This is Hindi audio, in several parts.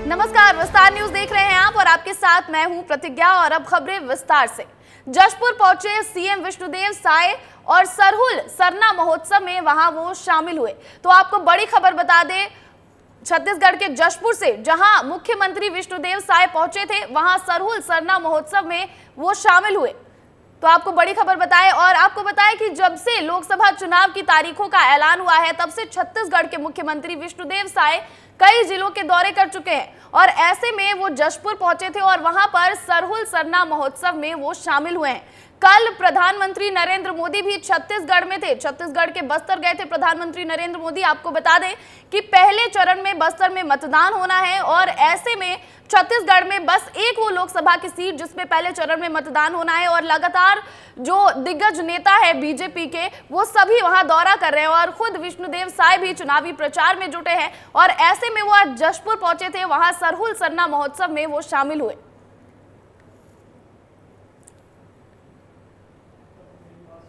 नमस्कार, विस्तार न्यूज देख रहे हैं आप और आपके साथ मैं हूं प्रतिज्ञा। और अब खबरें विस्तार से। जशपुर पहुंचे सीएम विष्णुदेव साय और सरहुल सरना महोत्सव में वहां वो शामिल हुए। तो आपको बड़ी खबर बता दें, छत्तीसगढ़ के जशपुर से जहां मुख्यमंत्री विष्णुदेव साय पहुंचे थे, वहां सरहुल सरना महोत्सव में वो शामिल हुए। तो आपको बड़ी खबर बताएं और आपको बताएं कि जब से लोकसभा चुनाव की तारीखों का ऐलान हुआ है, तब से छत्तीसगढ़ के मुख्यमंत्री विष्णुदेव साय कई जिलों के दौरे कर चुके हैं और ऐसे में वो जशपुर पहुंचे थे और वहां पर सरहुल सरना महोत्सव में वो शामिल हुए हैं। कल प्रधानमंत्री नरेंद्र मोदी भी छत्तीसगढ़ में थे, छत्तीसगढ़ के बस्तर गए थे प्रधानमंत्री नरेंद्र मोदी। आपको बता दें कि पहले चरण में बस्तर में मतदान होना है और ऐसे में छत्तीसगढ़ में बस एक वो लोकसभा की सीट जिसमें पहले चरण में मतदान होना है और लगातार जो दिग्गज नेता है बीजेपी के, वो सभी वहां दौरा कर रहे हैं और खुद विष्णुदेव साय भी चुनावी प्रचार में जुटे हैं और ऐसे में वो आज जशपुर पहुंचे थे, वहां सरहुल सरना महोत्सव में वो शामिल हुए।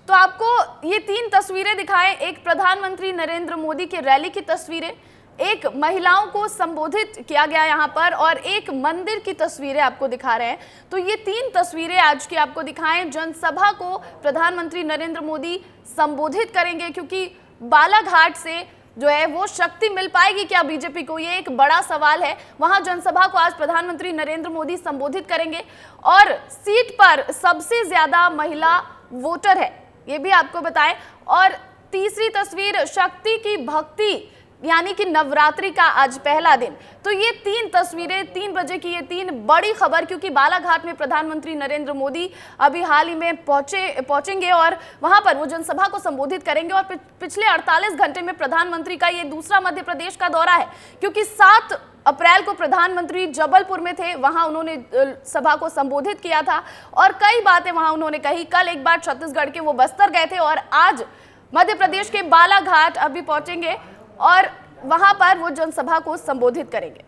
तो आपको ये 3 तस्वीरें दिखाएं, एक प्रधानमंत्री नरेंद्र मोदी के रैली की तस्वीरें, एक महिलाओं को संबोधित किया गया यहाँ पर और एक मंदिर की तस्वीरें आपको दिखा रहे हैं। तो ये 3 तस्वीरें आज की आपको दिखाएं। जनसभा को प्रधानमंत्री नरेंद्र मोदी संबोधित करेंगे क्योंकि बालाघाट से जो है वो शक्ति मिल पाएगी क्या बीजेपी को, ये एक बड़ा सवाल है। वहां जनसभा को आज प्रधानमंत्री नरेंद्र मोदी संबोधित करेंगे और सीट पर सबसे ज्यादा महिला वोटर है, ये भी आपको बताएं। और तीसरी तस्वीर, शक्ति की भक्ति यानी कि नवरात्रि का आज पहला दिन। तो ये 3 तस्वीरें 3 बजे की, ये 3 बड़ी खबर, क्योंकि बालाघाट में प्रधानमंत्री नरेंद्र मोदी अभी हाल ही में पहुंचेंगे और वहां पर वो जनसभा को संबोधित करेंगे। और पिछले 48 घंटे में प्रधानमंत्री का ये दूसरा मध्य प्रदेश का दौरा है, क्योंकि 7 अप्रैल को प्रधानमंत्री जबलपुर में थे, वहां उन्होंने सभा को संबोधित किया था और कई बातें वहां उन्होंने कही। कल एक बार छत्तीसगढ़ के वो बस्तर गए थे और आज मध्य प्रदेश के बालाघाट अभी पहुंचेंगे और वहां पर वो जनसभा को संबोधित करेंगे।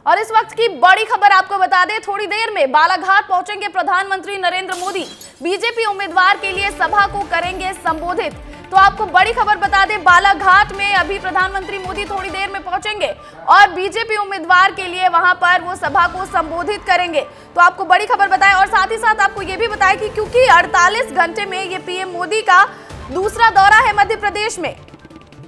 और इस वक्त की बड़ी खबर आपको बता दें, थोड़ी देर में बालाघाट पहुंचेंगे प्रधानमंत्री नरेंद्र मोदी, बीजेपी उम्मीदवार के लिए सभा को करेंगे संबोधित। तो आपको बड़ी खबर बता दें, बालाघाट में अभी प्रधानमंत्री मोदी थोड़ी देर में पहुंचेंगे और बीजेपी उम्मीदवार के लिए वहां पर वो सभा को संबोधित करेंगे। तो आपको बड़ी खबर बताएं और साथ ही साथ आपको ये भी बताएं कि क्योंकि 48 घंटे में ये पीएम मोदी का दूसरा दौरा है मध्य प्रदेश में,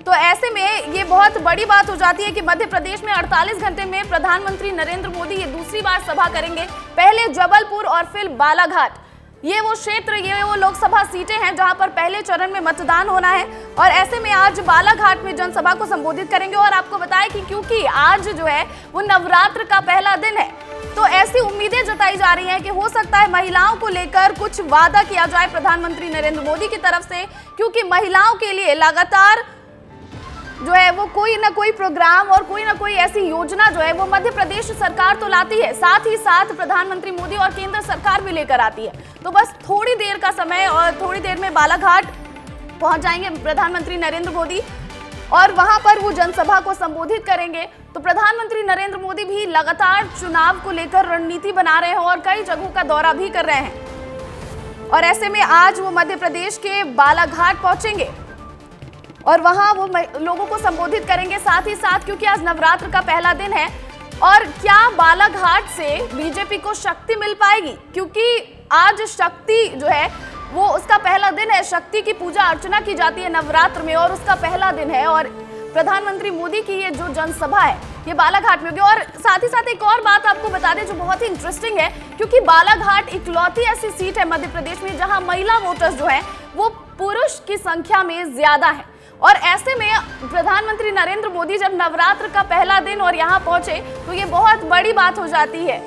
तो ऐसे में ये बहुत बड़ी बात हो जाती है कि मध्य प्रदेश में 48 घंटे में प्रधानमंत्री नरेंद्र मोदी ये दूसरी बार सभा करेंगे। पहले जबलपुर और फिर बालाघाट, ये वो क्षेत्र, ये वो लोकसभा सीटें हैं जहां पर पहले चरण में मतदान होना है और ऐसे में आज बालाघाट में जनसभा को संबोधित करेंगे। और आपको बताएं कि क्योंकि आज जो है वो नवरात्र का पहला दिन है, तो ऐसी उम्मीदें जताई जा रही हैं कि हो सकता है महिलाओं को लेकर कुछ वादा किया जाए प्रधानमंत्री नरेंद्र मोदी की तरफ से, क्योंकि महिलाओं के लिए लगातार जो है वो कोई ना कोई प्रोग्राम और कोई ना कोई ऐसी योजना जो है वो मध्य प्रदेश सरकार तो लाती है, साथ ही साथ प्रधानमंत्री मोदी और केंद्र सरकार भी लेकर आती है। तो बस थोड़ी देर का समय और थोड़ी देर में बालाघाट पहुंच जाएंगे प्रधानमंत्री नरेंद्र मोदी और वहां पर वो जनसभा को संबोधित करेंगे। तो प्रधानमंत्री नरेंद्र मोदी भी लगातार चुनाव को लेकर रणनीति बना रहे हैं और कई जगहों का दौरा भी कर रहे हैं और ऐसे में आज वो मध्य प्रदेश के बालाघाट पहुंचेंगे और वहां वो लोगों को संबोधित करेंगे। साथ ही साथ क्योंकि आज नवरात्र का पहला दिन है और क्या बालाघाट से बीजेपी को शक्ति मिल पाएगी, क्योंकि आज शक्ति जो है वो उसका पहला दिन है, शक्ति की पूजा अर्चना की जाती है नवरात्र में और उसका पहला दिन है और प्रधानमंत्री मोदी की ये जो जनसभा है ये बालाघाट में होगी। और साथ ही साथ एक और बात आपको बता दें जो बहुत ही इंटरेस्टिंग है, क्योंकि बालाघाट इकलौती ऐसी सीट है मध्य प्रदेश में जहां महिला वोटर्स जो है वो पुरुष की संख्या में ज्यादा है और ऐसे में प्रधानमंत्री नरेंद्र मोदी जब नवरात्र का पहला दिन और यहां पहुंचे तो ये बहुत बड़ी बात हो जाती है।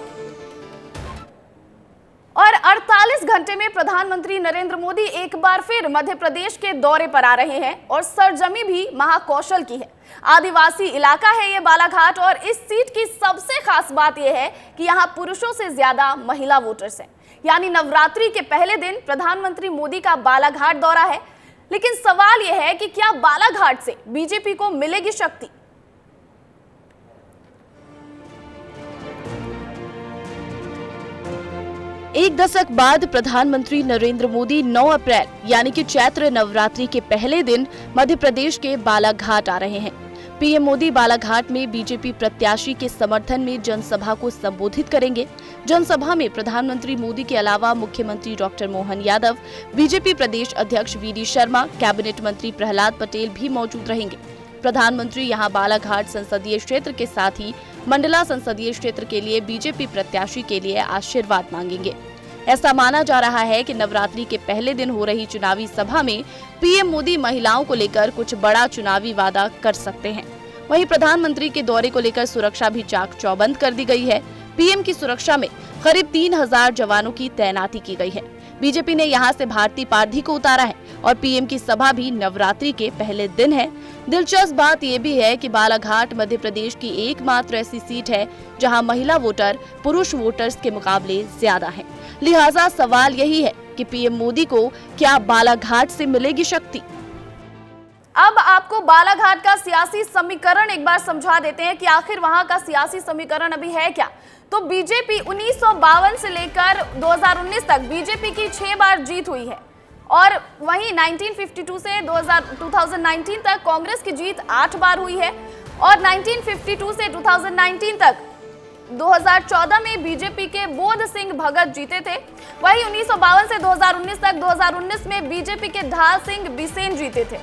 और 48 घंटे में प्रधानमंत्री नरेंद्र मोदी एक बार फिर मध्य प्रदेश के दौरे पर आ रहे हैं और सरजमी भी महाकौशल की है। आदिवासी इलाका है ये बालाघाट और इस सीट की सबसे खास बात यह है कि यहाँ पुरुषों से ज्यादा महिला वोटर्स हैं। यानी नवरात्रि के पहले दिन प्रधानमंत्री मोदी का बालाघाट दौरा है, लेकिन सवाल यह है कि क्या बालाघाट से बीजेपी को मिलेगी शक्ति। एक दशक बाद प्रधानमंत्री नरेंद्र मोदी 9 अप्रैल यानी कि चैत्र नवरात्रि के पहले दिन मध्य प्रदेश के बालाघाट आ रहे हैं। पीएम मोदी बालाघाट में बीजेपी प्रत्याशी के समर्थन में जनसभा को संबोधित करेंगे। जनसभा में प्रधानमंत्री मोदी के अलावा मुख्यमंत्री डॉक्टर मोहन यादव, बीजेपी प्रदेश अध्यक्ष वीडी शर्मा, कैबिनेट मंत्री प्रहलाद पटेल भी मौजूद रहेंगे। प्रधानमंत्री यहां बालाघाट संसदीय क्षेत्र के साथ ही मंडला संसदीय क्षेत्र के लिए बीजेपी प्रत्याशी के लिए आशीर्वाद मांगेंगे। ऐसा माना जा रहा है कि नवरात्रि के पहले दिन हो रही चुनावी सभा में पीएम मोदी महिलाओं को लेकर कुछ बड़ा चुनावी वादा कर सकते हैं। वहीं प्रधानमंत्री के दौरे को लेकर सुरक्षा भी चाक चौबंद कर दी गई है। पीएम की सुरक्षा में करीब 3000 जवानों की तैनाती की गई है। बीजेपी ने यहां से भारती पारधी को उतारा है और पीएम की सभा भी नवरात्रि के पहले दिन है। दिलचस्प बात यह भी है कि बालाघाट मध्य प्रदेश की एकमात्र ऐसी सीट है जहां महिला वोटर पुरुष वोटर्स के मुकाबले ज्यादा हैं। लिहाजा सवाल यही है कि पीएम मोदी को क्या बालाघाट से मिलेगी शक्ति। अब आपको बालाघाट का सियासी समीकरण एक बार समझा देते हैं कि आखिर वहां का सियासी समीकरण अभी है क्या। तो बीजेपी 1952 से लेकर 2019 तक बीजेपी की 6 बार जीत हुई है और वहीं 1952 से 2019 तक कांग्रेस की जीत 8 बार हुई है और 1952 से 2019 तक 2014 में बीजेपी के बोध सिंह भगत जीते थे। वहीं 1952 से 2019 तक 2019 में बीजेपी के ढाल सिंह बिसेन जीते थे।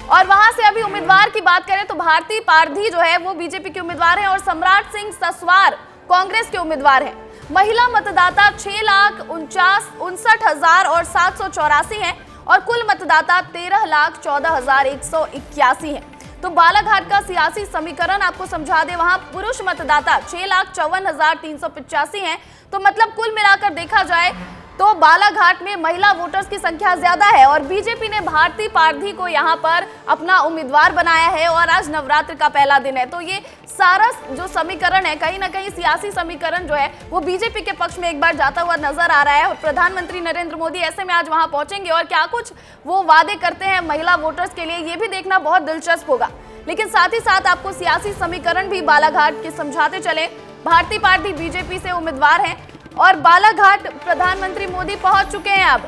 और वहां से अभी उम्मीदवार की बात करें तो भारती पारधी जो है वो बीजेपी के उम्मीदवार हैं और सम्राट सिंह ससवार कांग्रेस के उम्मीदवार हैं। महिला मतदाता 6,59,784 हैं और कुल मतदाता 13,14,181 हैं। तो बालाघाट का सियासी समीकरण आपको समझा दे, वहां पुरुष मतदाता 6,54,385 हैं। तो मतलब कुल मिलाकर देखा जाए तो बालाघाट में महिला वोटर्स की संख्या ज्यादा है और बीजेपी ने भारती पारधी को यहां पर अपना उम्मीदवार बनाया है और आज नवरात्र का पहला दिन है। तो ये सारा जो समीकरण है कहीं ना कहीं सियासी समीकरण जो है वो बीजेपी के पक्ष में एक बार जाता हुआ नजर आ रहा है और प्रधानमंत्री नरेंद्र मोदी ऐसे में आज वहां पहुंचेंगे और क्या कुछ वो वादे करते हैं महिला वोटर्स के लिए, ये भी देखना बहुत दिलचस्प होगा। लेकिन साथ ही साथ आपको सियासी समीकरण भी बालाघाट के समझाते चले। भारती पारधी बीजेपी से उम्मीदवार हैं और बालाघाट प्रधानमंत्री मोदी पहुंच चुके हैं। अब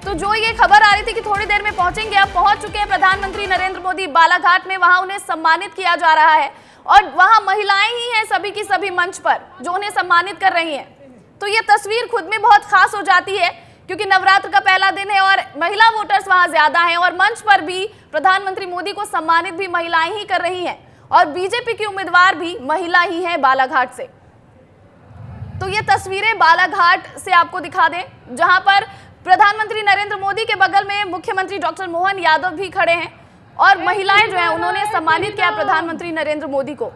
तो जो ये खबर आ रही थी कि थोड़ी देर में पहुंचेंगे, अब पहुंच चुके हैं प्रधानमंत्री नरेंद्र मोदी बालाघाट में। वहां उन्हें सम्मानित किया जा रहा है और वहां महिलाएं ही हैं सभी की सभी मंच पर जो उन्हें सम्मानित कर रही हैं। तो ये तस्वीर खुद में बहुत खास हो जाती है क्योंकि नवरात्र का पहला दिन है और महिला वोटर्स वहां ज्यादा हैं और मंच पर भी प्रधानमंत्री मोदी को सम्मानित भी महिलाएं ही कर रही हैं और बीजेपी की उम्मीदवार भी महिला ही है बालाघाट से। तो ये तस्वीरें बालाघाट से आपको दिखा दें जहां पर प्रधानमंत्री नरेंद्र मोदी के बगल में मुख्यमंत्री डॉक्टर मोहन यादव भी खड़े हैं और महिलाएं जो हैं उन्होंने सम्मानित किया प्रधानमंत्री नरेंद्र मोदी को।